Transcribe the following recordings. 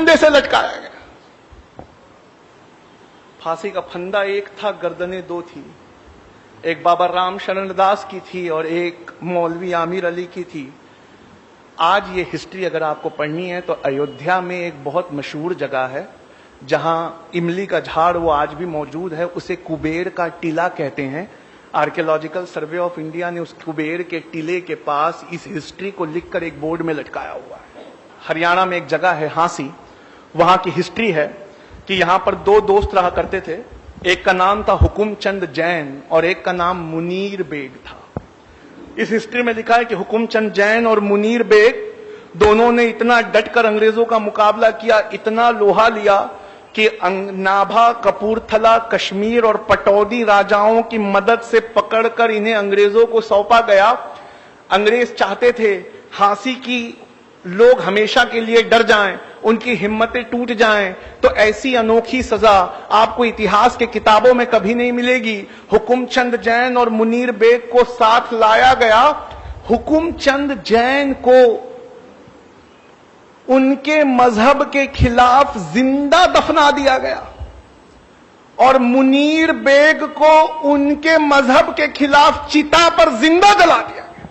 फंदे से लटकाया गया। फांसी का फंदा एक था, गर्दनें दो थी, एक बाबा राम शरण दास की थी और एक मौलवी आमिर अली की थी। आज ये हिस्ट्री अगर आपको पढ़नी है तो अयोध्या में एक बहुत मशहूर जगह है जहां इमली का झाड़ वो आज भी मौजूद है, उसे कुबेर का टीला कहते हैं। आर्कियोलॉजिकल सर्वे ऑफ इंडिया ने उस कुबेर के टीले के पास इस हिस्ट्री को लिखकर एक बोर्ड में लटकाया हुआ है। हरियाणा में एक जगह है हांसी, वहां की हिस्ट्री है कि यहां पर दो दोस्त रहा करते थे, एक का नाम था हुकुमचंद जैन और एक का नाम मुनीर बेग था। इस हिस्ट्री में लिखा है कि हुकुमचंद जैन और मुनीर बेग दोनों ने इतना डटकर अंग्रेजों का मुकाबला किया, इतना लोहा लिया कि नाभा, कपूरथला, कश्मीर और पटौदी राजाओं की मदद से पकड़कर इन्हें अंग्रेजों को सौंपा गया। अंग्रेज चाहते थे हांसी की लोग हमेशा के लिए डर जाएं, उनकी हिम्मतें टूट जाएं, तो ऐसी अनोखी सजा आपको इतिहास के किताबों में कभी नहीं मिलेगी। हुकुमचंद जैन और मुनीर बेग को साथ लाया गया। हुकुमचंद जैन को उनके मजहब के खिलाफ जिंदा दफना दिया गया और मुनीर बेग को उनके मजहब के खिलाफ चिता पर जिंदा जला दिया गया।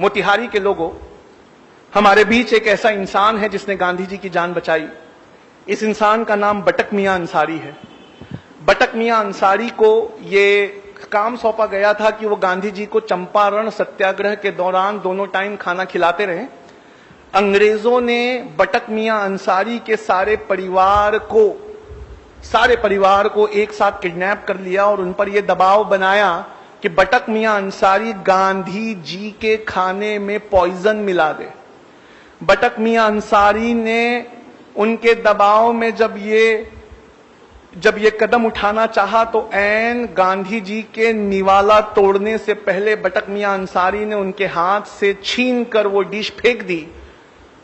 मोतिहारी के लोगों, हमारे बीच एक ऐसा इंसान है जिसने गांधी जी की जान बचाई। इस इंसान का नाम बटक मियां अंसारी है। बटक मियां अंसारी को ये काम सौंपा गया था कि वो गांधी जी को चंपारण सत्याग्रह के दौरान दोनों टाइम खाना खिलाते रहे। अंग्रेजों ने बटक मियां अंसारी के सारे परिवार को एक साथ किडनैप कर लिया और उन पर यह दबाव बनाया कि बटक मियां अंसारी गांधी जी के खाने में पॉइजन मिला दे। बटक मियां अंसारी ने उनके दबाव में जब ये कदम उठाना चाहा तो ऐन गांधी जी के निवाला तोड़ने से पहले बटक मियां अंसारी ने उनके हाथ से छीनकर वो डिश फेंक दी।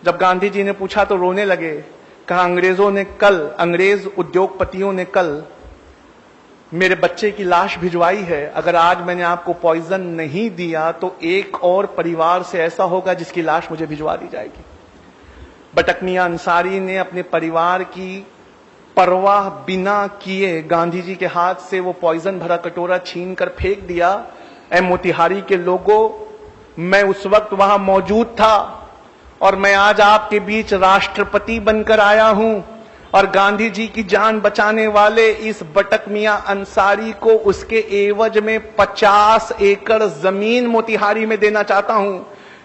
जब गांधी जी ने पूछा तो रोने लगे। कहा अंग्रेज उद्योगपतियों ने कल मेरे बच्चे की लाश भिजवाई है, अगर आज मैंने आपको पॉइजन नहीं दिया तो एक और परिवार से ऐसा होगा जिसकी लाश मुझे भिजवा दी जाएगी। बटक मियां अंसारी ने अपने परिवार की परवाह बिना किए गांधी जी के हाथ से वो पॉइजन भरा कटोरा छीन कर फेंक दिया। ऐ मोतिहारी के लोगों, मैं उस वक्त वहां मौजूद था और मैं आज आपके बीच राष्ट्रपति बनकर आया हूं और गांधी जी की जान बचाने वाले इस बटक मियां अंसारी को उसके एवज में 50 एकड़ जमीन मोतिहारी में देना चाहता हूं।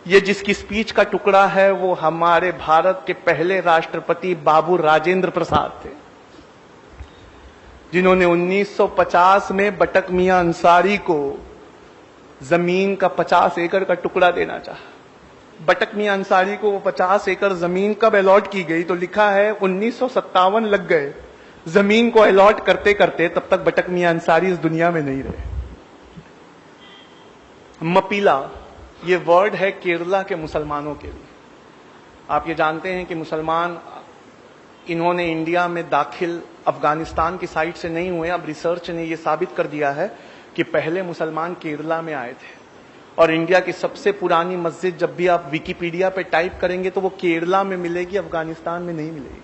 ये जिसकी स्पीच का टुकड़ा है वो हमारे भारत के पहले राष्ट्रपति बाबू राजेंद्र प्रसाद थे, जिन्होंने 1950 में बटक मियां अंसारी को जमीन का 50 एकड़ का टुकड़ा देना चाहा। बटक मियां अंसारी को वो 50 एकड़ जमीन कब अलॉट की गई तो लिखा है 1957 लग गए जमीन को अलॉट करते करते, तब तक बटक मियां अंसारी इस दुनिया में नहीं रहे। मपीला ये वर्ड है केरला के मुसलमानों के लिए। आप ये जानते हैं कि मुसलमान इन्होंने इंडिया में दाखिल अफगानिस्तान की साइड से नहीं हुए। अब रिसर्च ने ये साबित कर दिया है कि पहले मुसलमान केरला में आए थे और इंडिया की सबसे पुरानी मस्जिद जब भी आप विकिपीडिया पे टाइप करेंगे तो वो केरला में मिलेगी, अफगानिस्तान में नहीं मिलेगी।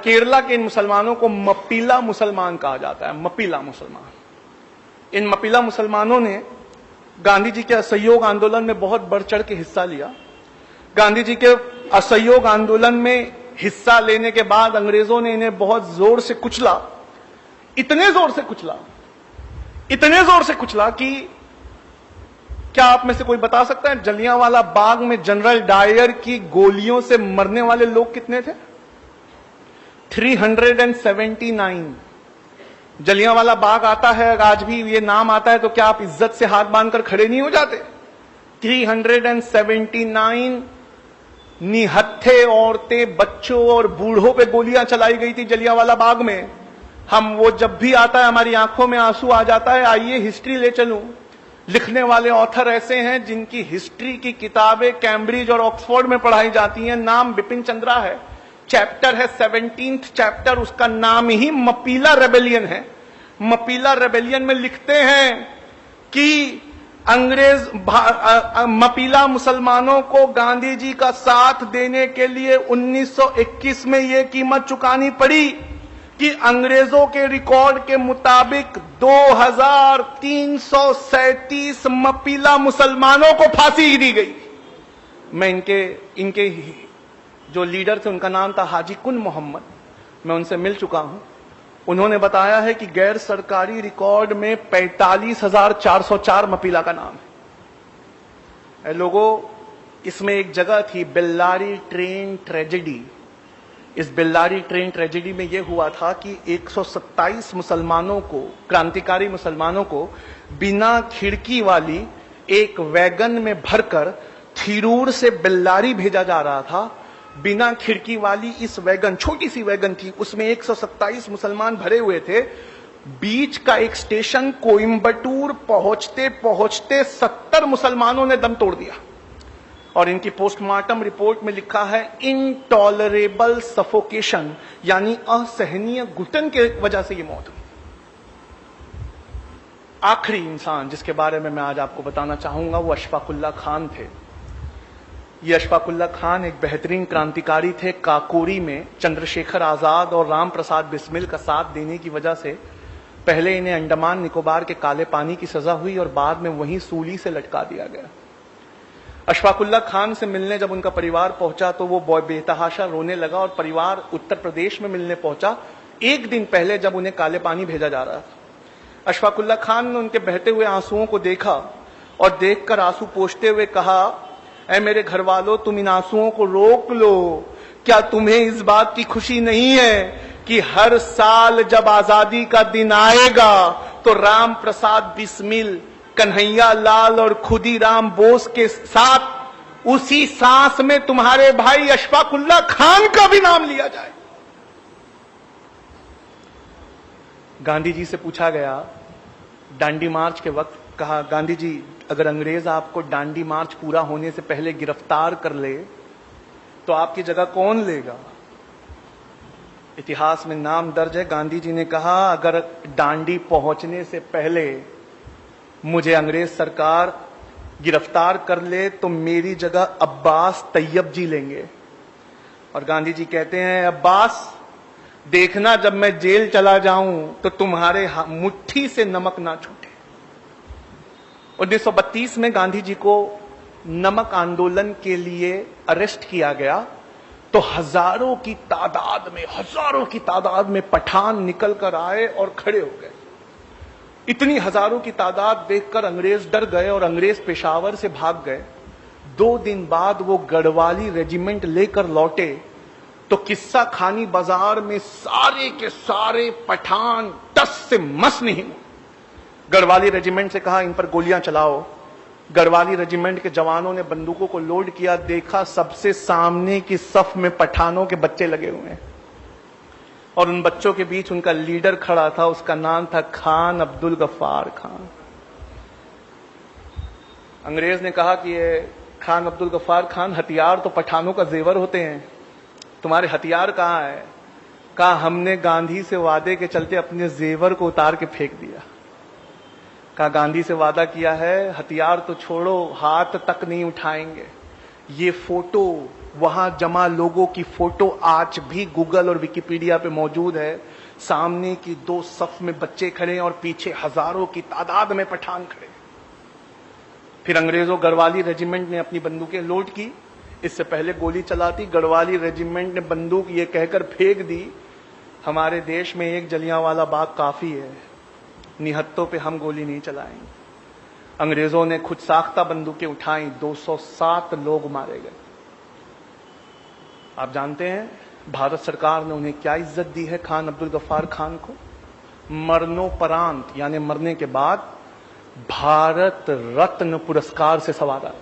केरला के इन मुसलमानों को मपीला मुसलमान कहा जाता है। मपीला मुसलमान, इन मपीला मुसलमानों ने गांधी जी के असहयोग आंदोलन में बहुत बढ़ चढ़ के हिस्सा लिया। गांधी जी के असहयोग आंदोलन में हिस्सा लेने के बाद अंग्रेजों ने इन्हें बहुत जोर से कुचला, इतने जोर से कुचला कि क्या आप में से कोई बता सकता है जलियांवाला बाग में जनरल डायर की गोलियों से मरने वाले लोग कितने थे? 379। जलियांवाला बाग आता है, आज भी ये नाम आता है तो क्या आप इज्जत से हाथ बांधकर खड़े नहीं हो जाते? 379 निहत्थे औरतें, बच्चों और बूढ़ों पे गोलियां चलाई गई थी जलियांवाला बाग में। हम वो जब भी आता है हमारी आंखों में आंसू आ जाता है। आइए हिस्ट्री ले चलूं। लिखने वाले ऑथर ऐसे हैं जिनकी हिस्ट्री की किताबें कैम्ब्रिज और ऑक्सफोर्ड में पढ़ाई जाती हैं। नाम बिपिन चंद्रा है, चैप्टर है 17th चैप्टर, उसका नाम ही मपीला रेबेलियन है। मपीला रेबेलियन में लिखते हैं कि मपीला मुसलमानों को गांधी जी का साथ देने के लिए 1921 में यह कीमत चुकानी पड़ी कि अंग्रेजों के रिकॉर्ड के मुताबिक 2337 मपीला मुसलमानों को फांसी दी गई। मैं इनके जो लीडर थे उनका नाम था हाजी कुन मोहम्मद, मैं उनसे मिल चुका हूं। उन्होंने बताया है कि गैर सरकारी रिकॉर्ड में 45,404 मपीला का नाम है। लोगों, इसमें एक जगह थी बेल्लारी ट्रेन ट्रेजेडी। इस बेल्लारी ट्रेन ट्रेजेडी में यह हुआ था कि 127 मुसलमानों को, क्रांतिकारी मुसलमानों को बिना खिड़की वाली एक वैगन में भरकर थिरूर से बेल्लारी भेजा जा रहा था। बिना खिड़की वाली इस वैगन, छोटी सी वैगन थी, उसमें 127 मुसलमान भरे हुए थे। बीच का एक स्टेशन कोयंबटूर पहुंचते पहुंचते 70 मुसलमानों ने दम तोड़ दिया और इनकी पोस्टमार्टम रिपोर्ट में लिखा है इनटॉलरेबल सफोकेशन, यानी असहनीय घुटन के वजह से ये मौत हुई। आखिरी इंसान जिसके बारे में मैं आज आपको बताना चाहूंगा वो अशफाकुल्ला खान थे। ये अशफाकुल्ला खान एक बेहतरीन क्रांतिकारी थे। काकोरी में चंद्रशेखर आजाद और राम प्रसाद बिस्मिल का साथ देने की वजह से पहले इन्हें अंडमान निकोबार के काले पानी की सजा हुई और बाद में वहीं सूली से लटका दिया गया। अशफाकुल्ला खान से मिलने जब उनका परिवार पहुंचा तो वो बेतहाशा रोने लगा और परिवार उत्तर प्रदेश में मिलने पहुंचा एक दिन पहले जब उन्हें काले पानी भेजा जा रहा था। अशफाकुल्ला खान ने उनके बहते हुए आंसुओं को देखा और देखकर आंसू पोंछते हुए कहा, ऐ मेरे घर वालों, तुम इन आंसुओं को रोक लो। क्या तुम्हें इस बात की खुशी नहीं है कि हर साल जब आजादी का दिन आएगा तो राम प्रसाद बिस्मिल, कन्हैया लाल और खुदीराम बोस के साथ उसी सांस में तुम्हारे भाई अशफाकुल्ला खान का भी नाम लिया जाए। गांधी जी से पूछा गया डांडी मार्च के वक्त, कहा गांधी जी अगर अंग्रेज आपको डांडी मार्च पूरा होने से पहले गिरफ्तार कर ले तो आपकी जगह कौन लेगा? इतिहास में नाम दर्ज है, गांधी जी ने कहा अगर डांडी पहुंचने से पहले मुझे अंग्रेज सरकार गिरफ्तार कर ले तो मेरी जगह अब्बास तैयब जी लेंगे। और गांधी जी कहते हैं, अब्बास देखना जब मैं जेल चला जाऊं तो तुम्हारे मुट्ठी से नमक ना छूटे। 1932 में गांधी जी को नमक आंदोलन के लिए अरेस्ट किया गया तो हजारों की तादाद में पठान निकल कर आए और खड़े हो गए। इतनी हजारों की तादाद देखकर अंग्रेज डर गए और अंग्रेज पेशावर से भाग गए। 2 दिन बाद वो गढ़वाली रेजिमेंट लेकर लौटे तो किस्सा खानी बाजार में सारे के सारे पठान टस से मस नहीं। गढ़वाली रेजिमेंट से कहा इन पर गोलियां चलाओ। गढ़वाली रेजिमेंट के जवानों ने बंदूकों को लोड किया, देखा सबसे सामने की सफ में पठानों के बच्चे लगे हुए हैं और उन बच्चों के बीच उनका लीडर खड़ा था, उसका नाम था खान अब्दुल गफ्फार खान। अंग्रेज ने कहा कि ये खान अब्दुल गफ्फार खान, हथियार तो पठानों का जेवर होते हैं, तुम्हारे हथियार कहां है? कहा हमने गांधी से वादे के चलते अपने जेवर को उतार के फेंक दिया। कहा गांधी से वादा किया है, हथियार तो छोड़ो, हाथ तक नहीं उठाएंगे। ये फोटो, वहां जमा लोगों की फोटो आज भी गूगल और विकिपीडिया पे मौजूद है। सामने की 2 सफ में बच्चे खड़े हैं और पीछे हजारों की तादाद में पठान खड़े। फिर अंग्रेजों गढ़वाली रेजिमेंट ने अपनी बंदूकें लोड की। इससे पहले गोली चलाती, गढ़वाली रेजिमेंट ने बंदूक ये कहकर फेंक दी, हमारे देश में एक जलियांवाला बाग काफी है, निहत्तों पे हम गोली नहीं चलाएंगे। अंग्रेजों ने खुद साख्ता बंदूकें उठाई, 207 लोग मारे गए। आप जानते हैं भारत सरकार ने उन्हें क्या इज्जत दी है खान अब्दुल गफ्फार खान को? मरणोपरांत यानी मरने के बाद भारत रत्न पुरस्कार से संवारा।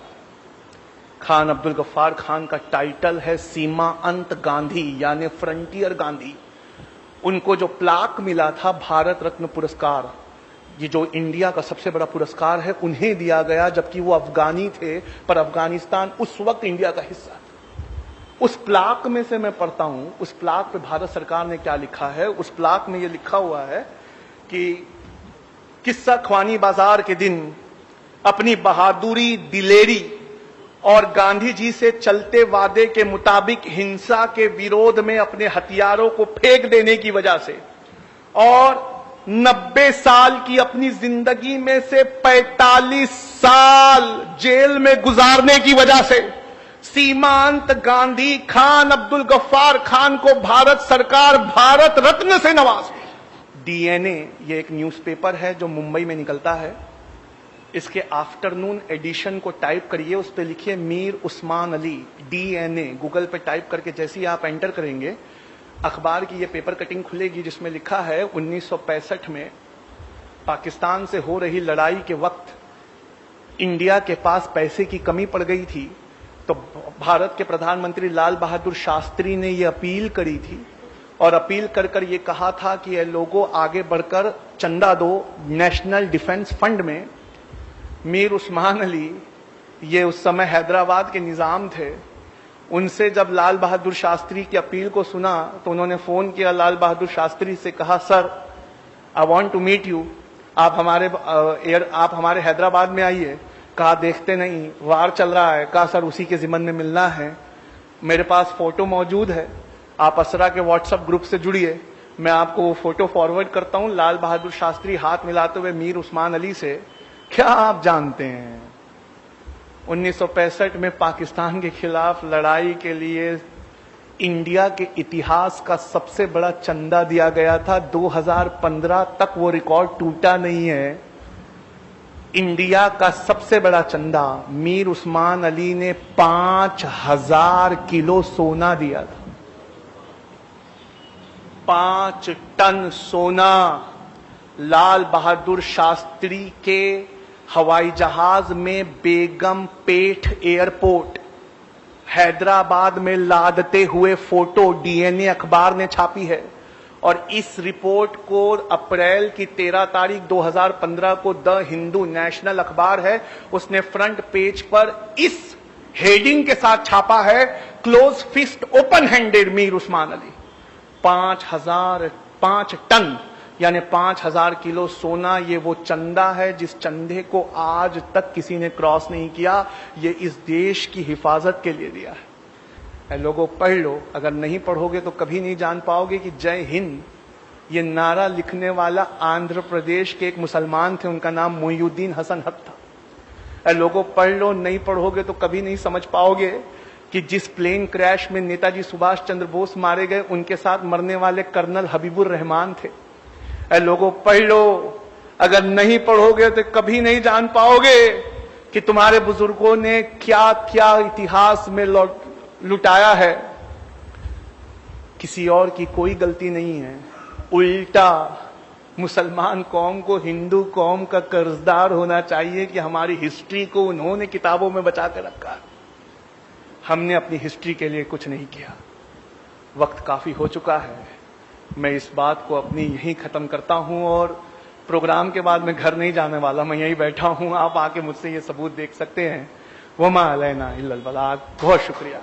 खान अब्दुल गफ्फार खान का टाइटल है सीमा अंत गांधी यानी फ्रंटियर गांधी। उनको जो प्लाक मिला था भारत रत्न पुरस्कार, ये जो इंडिया का सबसे बड़ा पुरस्कार है, उन्हें दिया गया जबकि वो अफगानी थे, पर अफगानिस्तान उस वक्त इंडिया का हिस्सा था। उस प्लाक में से मैं पढ़ता हूं, उस प्लाक पे भारत सरकार ने क्या लिखा है। उस प्लाक में ये लिखा हुआ है कि किस्सा ख्वानी बाजार के दिन अपनी बहादुरी, दिलेरी और गांधी जी से चलते वादे के मुताबिक हिंसा के विरोध में अपने हथियारों को फेंक देने की वजह से और 90 साल की अपनी जिंदगी में से 45 साल जेल में गुजारने की वजह से सीमांत गांधी खान अब्दुल गफ्फार खान को भारत सरकार भारत रत्न से नवाजी। डीएनए ये एक न्यूज़पेपर है जो मुंबई में निकलता है। इसके आफ्टरनून एडिशन को टाइप करिए, उस पर लिखिए मीर उस्मान अली डीएनए। गूगल पे टाइप करके जैसे ही आप एंटर करेंगे अखबार की ये पेपर कटिंग खुलेगी जिसमें लिखा है 1965 में पाकिस्तान से हो रही लड़ाई के वक्त इंडिया के पास पैसे की कमी पड़ गई थी, तो भारत के प्रधानमंत्री लाल बहादुर शास्त्री ने ये अपील करी थी और अपील कर ये कहा था कि ये लोगों आगे बढ़कर चंदा दो नेशनल डिफेंस फंड में। मीर उस्मान अली ये उस समय हैदराबाद के निजाम थे। उनसे जब लाल बहादुर शास्त्री की अपील को सुना तो उन्होंने फोन किया लाल बहादुर शास्त्री से, कहा sir I want to meet you, आप हमारे हैदराबाद में आइए। कहा देखते नहीं, वार चल रहा है। कहा सर उसी के जिम्मन में मिलना है, मेरे पास फोटो मौजूद है, आप असरा के व्हाट्सएप ग्रुप से जुड़िए, मैं आपको वो फोटो फॉरवर्ड करता हूं। लाल बहादुर शास्त्री हाथ मिलाते हुए मीर उस्मान अली से, क्या आप जानते हैं 1965 में पाकिस्तान के खिलाफ लड़ाई के लिए इंडिया के इतिहास का सबसे बड़ा चंदा दिया गया था। 2015 तक वो रिकॉर्ड टूटा नहीं है। इंडिया का सबसे बड़ा चंदा मीर उस्मान अली ने 5000 किलो सोना दिया था। 5 टन सोना लाल बहादुर शास्त्री के हवाई जहाज में बेगम पेठ एयरपोर्ट हैदराबाद में लादते हुए फोटो डीएनए अखबार ने छापी है और इस रिपोर्ट को अप्रैल की 13 तारीख 2015 को द हिंदू नेशनल अखबार है, उसने फ्रंट पेज पर इस हेडिंग के साथ छापा है, close fist open handed Mir Usman Ali. 5 ton यानी 5000 किलो सोना, ये वो चंदा है जिस चंदे को आज तक किसी ने क्रॉस नहीं किया। ये इस देश की हिफाजत के लिए दिया है। लोगों पढ़ लो, अगर नहीं पढ़ोगे तो कभी नहीं जान पाओगे कि जय हिंद ये नारा लिखने वाला आंध्र प्रदेश के एक मुसलमान थे, उनका नाम मोइनुद्दीन हसन हक था। लोगों पढ़ लो, नहीं पढ़ोगे तो कभी नहीं समझ पाओगे कि जिस प्लेन क्रैश में नेताजी सुभाष चंद्र बोस मारे गए उनके साथ मरने वाले कर्नल हबीबुर रहमान थे। लोगों पढ़ लो, अगर नहीं पढ़ोगे तो कभी नहीं जान पाओगे कि तुम्हारे बुजुर्गों ने क्या क्या इतिहास में लुटाया है। किसी और की कोई गलती नहीं है, उल्टा मुसलमान कौम को हिंदू कौम का कर्जदार होना चाहिए कि हमारी हिस्ट्री को उन्होंने किताबों में बचा कर रखा। हमने अपनी हिस्ट्री के लिए कुछ नहीं किया। वक्त काफी हो चुका है, मैं इस बात को अपनी यहीं खत्म करता हूं और प्रोग्राम के बाद मैं घर नहीं जाने वाला, मैं यहीं बैठा हूं। आप आके मुझसे ये सबूत देख सकते हैं। वमा अलैना इल्लल बलाग। बहुत शुक्रिया।